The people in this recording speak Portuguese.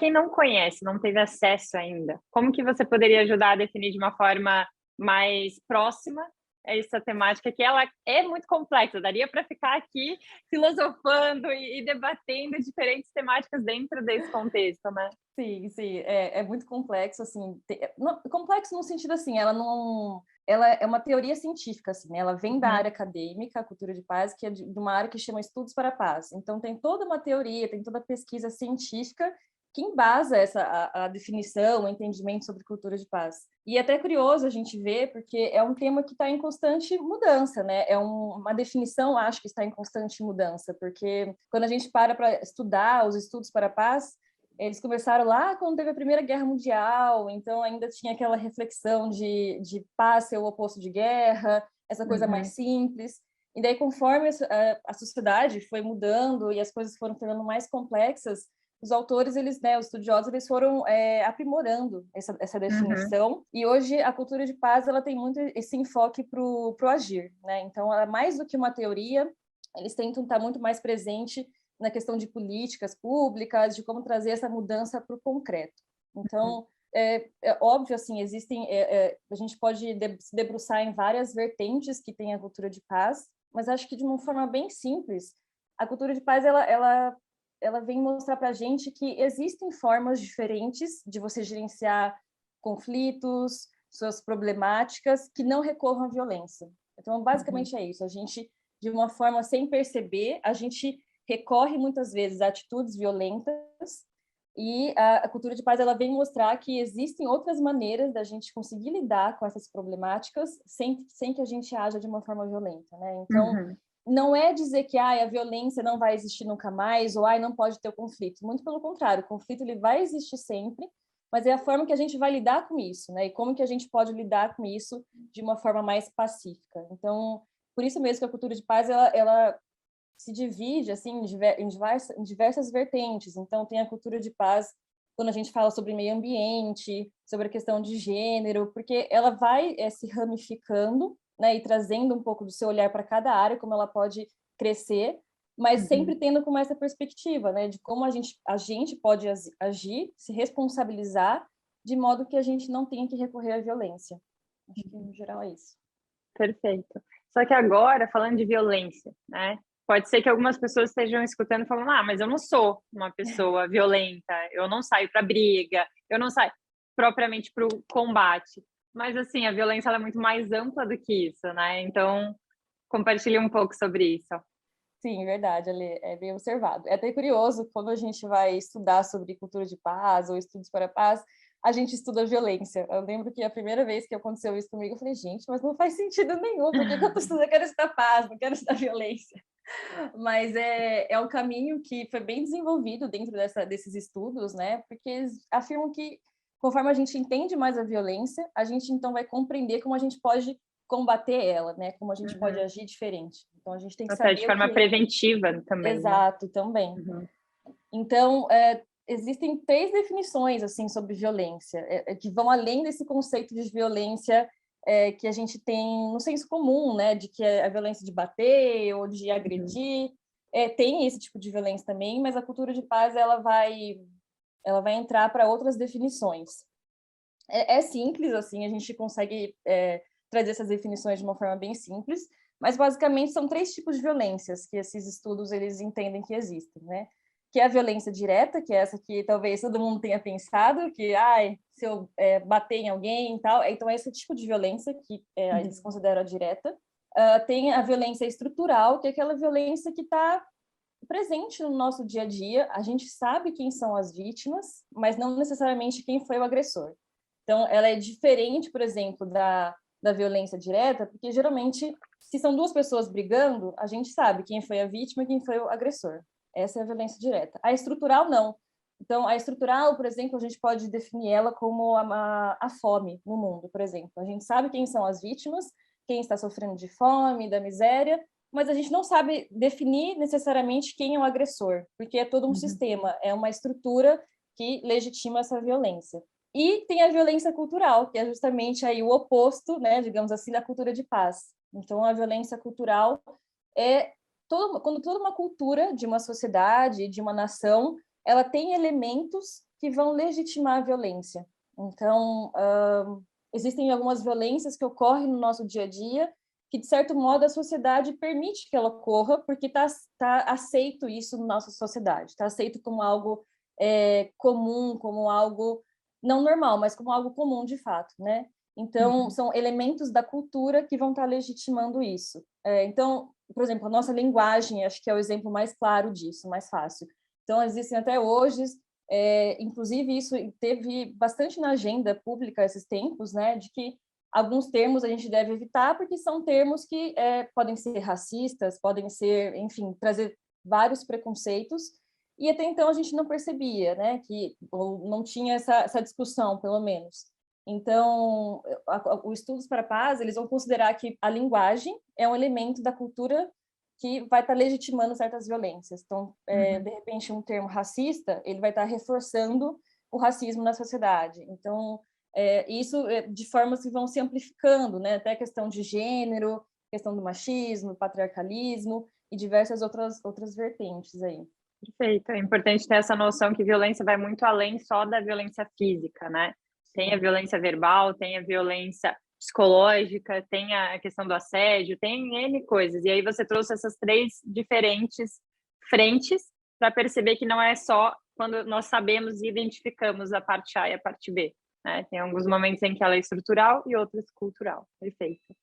quem não conhece, não teve acesso ainda, como que você poderia ajudar a definir de uma forma mais próxima essa temática, que ela é muito complexa, daria para ficar aqui filosofando e debatendo diferentes temáticas dentro desse contexto, né? Sim, sim, é muito complexo, assim, complexo no sentido, assim, ela é uma teoria científica, assim, né? Ela vem da Uhum. área acadêmica, a cultura de paz, que é de uma área que chama Estudos para a Paz. Então, tem toda uma teoria, tem toda a pesquisa científica que embasa a definição, o entendimento sobre cultura de paz. E é até curioso a gente ver, porque é um tema que está em constante mudança, né? Uma definição, acho que está em constante mudança, porque quando a gente para estudar os estudos para a paz, eles começaram lá quando teve a Primeira Guerra Mundial, então ainda tinha aquela reflexão de paz ser o oposto de guerra, essa coisa mais Uhum. simples. E daí, conforme a sociedade foi mudando e as coisas foram ficando mais complexas, os autores, né, os estudiosos, eles foram aprimorando essa Uhum. definição. E hoje a cultura de paz ela tem muito esse enfoque para o agir, né? Então, ela é mais do que uma teoria, eles tentam estar muito mais presente na questão de políticas públicas, de como trazer essa mudança para o concreto. Então, é óbvio, assim, a gente pode se debruçar em várias vertentes que tem a cultura de paz, mas acho que de uma forma bem simples, a cultura de paz, ela vem mostrar para a gente que existem formas diferentes de você gerenciar conflitos, suas problemáticas, que não recorram à violência. Então, Uhum. basicamente é isso. A gente, de uma forma sem perceber, a gente recorre muitas vezes a atitudes violentas e a cultura de paz ela vem mostrar que existem outras maneiras da gente conseguir lidar com essas problemáticas sem que a gente haja de uma forma violenta, né? Então, Uhum. não é dizer que a violência não vai existir nunca mais ou não pode ter o conflito. Muito pelo contrário, o conflito ele vai existir sempre, mas é a forma que a gente vai lidar com isso, né? E como que a gente pode lidar com isso de uma forma mais pacífica. Então, por isso mesmo que a cultura de paz ela se divide assim em diversas vertentes. Então, tem a cultura de paz quando a gente fala sobre meio ambiente, sobre a questão de gênero, porque ela vai se ramificando, né, e trazendo um pouco do seu olhar para cada área, como ela pode crescer, mas Uhum. sempre tendo como essa perspectiva, né, de como a gente pode agir, se responsabilizar, de modo que a gente não tenha que recorrer à violência. Acho que, no geral, é isso. Perfeito. Só que agora, falando de violência, né? Pode ser que algumas pessoas estejam escutando e falando: ah, mas eu não sou uma pessoa violenta, eu não saio para briga, eu não saio propriamente para o combate. Mas, assim, a violência ela é muito mais ampla do que isso, né? Então, compartilhe um pouco sobre isso. Sim, verdade, Ale, é bem observado. É até curioso, quando a gente vai estudar sobre cultura de paz ou estudos para a paz, a gente estuda violência. Eu lembro que a primeira vez que aconteceu isso comigo, eu falei, gente, mas não faz sentido nenhum, por que que eu estou estudando? Eu quero estudar paz, não quero estudar violência. Mas é um caminho que foi bem desenvolvido dentro desses estudos, né? Porque eles afirmam que, conforme a gente entende mais a violência, a gente então vai compreender como a gente pode combater ela, né? Como a gente pode Uhum. agir diferente. Então, a gente tem que Até de saber o forma que preventiva também, né? exato, também. Uhum. Então, existem 3 definições assim sobre violência, que vão além desse conceito de violência que a gente tem no senso comum, né, de que é a violência de bater ou de Uhum. agredir. Tem esse tipo de violência também, mas a cultura de paz ela vai entrar para outras definições. É simples, assim, a gente consegue trazer essas definições de uma forma bem simples, mas basicamente são 3 tipos de violências que esses estudos eles entendem que existem, né? Que é a violência direta, que é essa que talvez todo mundo tenha pensado, que se eu bater em alguém e tal, então é esse tipo de violência que eles Uhum. consideram a direta. Tem a violência estrutural, que é aquela violência que está presente no nosso dia a dia, a gente sabe quem são as vítimas, mas não necessariamente quem foi o agressor. Então, ela é diferente, por exemplo, da violência direta, porque geralmente, se são 2 pessoas brigando, a gente sabe quem foi a vítima e quem foi o agressor. Essa é a violência direta. A estrutural, não. Então, a estrutural, por exemplo, a gente pode definir ela como a fome no mundo, por exemplo. A gente sabe quem são as vítimas, quem está sofrendo de fome, da miséria, mas a gente não sabe definir necessariamente quem é o agressor, porque é todo um Uhum. sistema, é uma estrutura que legitima essa violência. E tem a violência cultural, que é justamente aí o oposto, né, digamos assim, da cultura de paz. Então, a violência cultural é quando toda uma cultura de uma sociedade, de uma nação, ela tem elementos que vão legitimar a violência. Então, existem algumas violências que ocorrem no nosso dia a dia que, de certo modo, a sociedade permite que ela ocorra, porque tá aceito isso na nossa sociedade, está aceito como algo comum, como algo não normal, mas como algo comum de fato, né? Então, são elementos da cultura que vão estar legitimando isso. Então, por exemplo, a nossa linguagem, acho que é o exemplo mais claro disso, mais fácil. Então, existem até hoje, inclusive isso teve bastante na agenda pública esses tempos, né, de que alguns termos a gente deve evitar, porque são termos que podem ser racistas, podem ser, enfim, trazer vários preconceitos, e até então a gente não percebia, né, ou não tinha essa discussão, pelo menos. Então, os Estudos para a Paz, eles vão considerar que a linguagem é um elemento da cultura que vai estar legitimando certas violências. Então, de repente, um termo racista, ele vai estar reforçando o racismo na sociedade. Então, isso de formas que vão se amplificando, né? Até a questão de gênero, questão do machismo, patriarcalismo e diversas outras vertentes aí. Perfeito. É importante ter essa noção que violência vai muito além só da violência física, né? Tem a violência verbal, tem a violência psicológica, tem a questão do assédio, tem N coisas. E aí você trouxe essas 3 diferentes frentes para perceber que não é só quando nós sabemos e identificamos a parte A e a parte B, né? Tem alguns momentos em que ela é estrutural e outros cultural. Perfeito.